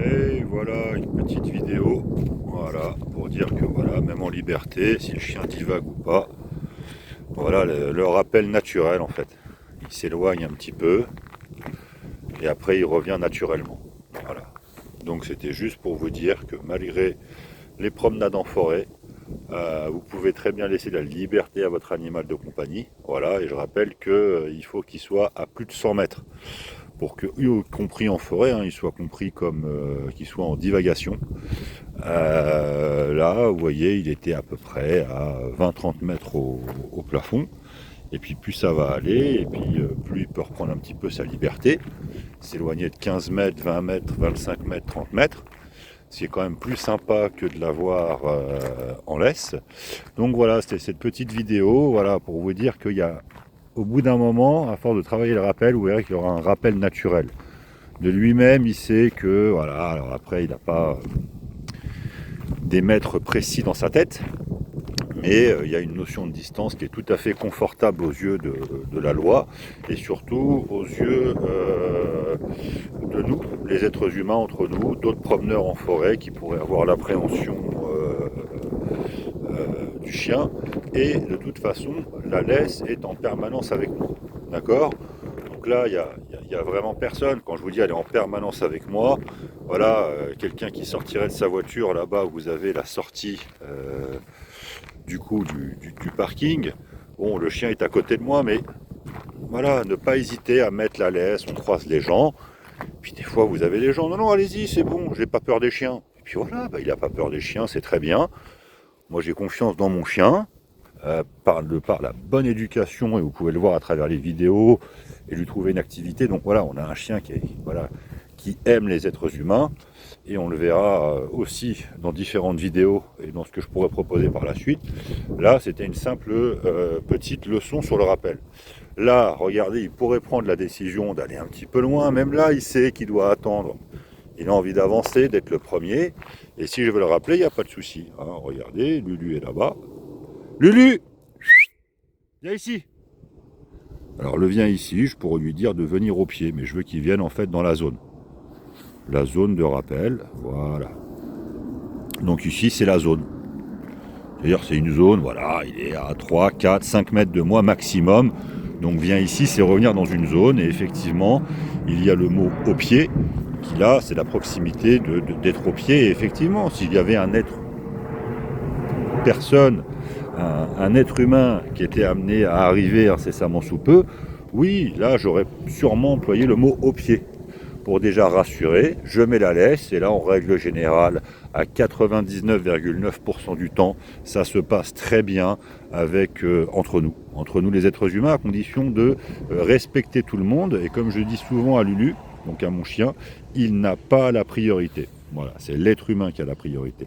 Et voilà une petite vidéo, voilà, pour dire que voilà, même en liberté, si le chien divague ou pas, voilà le rappel naturel en fait. Il s'éloigne un petit peu et après il revient naturellement. Voilà. Donc c'était juste pour vous dire que malgré les promenades en forêt, vous pouvez très bien laisser la liberté à votre animal de compagnie. Voilà, et je rappelle qu'il faut qu'il soit à plus de 100 mètres. Pour que, y compris en forêt, il soit compris comme qu'il soit en divagation. Là, vous voyez, il était à peu près à 20-30 mètres au plafond. Et puis plus ça va aller, et puis plus il peut reprendre un petit peu sa liberté, s'éloigner de 15 mètres, 20 mètres, 25 mètres, 30 mètres. Ce qui est quand même plus sympa que de l'avoir en laisse. Donc voilà, c'était cette petite vidéo, voilà, pour vous dire qu'il y a, au bout d'un moment, à force de travailler le rappel, vous verrez qu'il y aura un rappel naturel. De lui-même, il sait que, voilà, alors après, il n'a pas des mètres précis dans sa tête, mais il y a une notion de distance qui est tout à fait confortable aux yeux de la loi, et surtout aux yeux de nous, les êtres humains entre nous, d'autres promeneurs en forêt qui pourraient avoir l'appréhension du chien, et de toute façon, la laisse est en permanence avec nous, d'accord? Donc là, il y a vraiment personne. Quand je vous dis elle est en permanence avec moi, voilà, quelqu'un qui sortirait de sa voiture là-bas où vous avez la sortie du coup du parking. Bon, le chien est à côté de moi, mais voilà, ne pas hésiter à mettre la laisse. On croise les gens. Puis des fois, vous avez les gens. Non, non, allez-y, c'est bon, j'ai pas peur des chiens. Et puis voilà, bah, il n'a pas peur des chiens, c'est très bien. Moi, j'ai confiance dans mon chien. Par la bonne éducation, et vous pouvez le voir à travers les vidéos, et lui trouver une activité. Donc voilà, on a un chien qui aime les êtres humains, et on le verra aussi dans différentes vidéos et dans ce que je pourrais proposer par la suite. Là, c'était une simple petite leçon sur le rappel. Là, regardez, il pourrait prendre la décision d'aller un petit peu loin. Même là, il sait qu'il doit attendre. Il a envie d'avancer, d'être le premier. Et si je veux le rappeler, il n'y a pas de souci. Regardez, Lulu est là-bas. Lulu, viens ici. Alors le viens ici, je pourrais lui dire de venir au pied, mais je veux qu'il vienne en fait dans la zone. La zone de rappel, voilà. Donc ici c'est la zone. C'est-à-dire c'est une zone, voilà, il est à 3, 4, 5 mètres de moi maximum. Donc viens ici, c'est revenir dans une zone, et effectivement, il y a le mot au pied, qui là, c'est la proximité d'être au pied. Et effectivement, s'il y avait personne, un être humain qui était amené à arriver incessamment sous peu, oui, là j'aurais sûrement employé le mot au pied pour déjà rassurer. Je mets la laisse, et là en règle générale, à 99,9% du temps, ça se passe très bien avec entre nous les êtres humains, à condition de respecter tout le monde. Et comme je dis souvent à Lulu, donc à mon chien, il n'a pas la priorité. Voilà, c'est l'être humain qui a la priorité.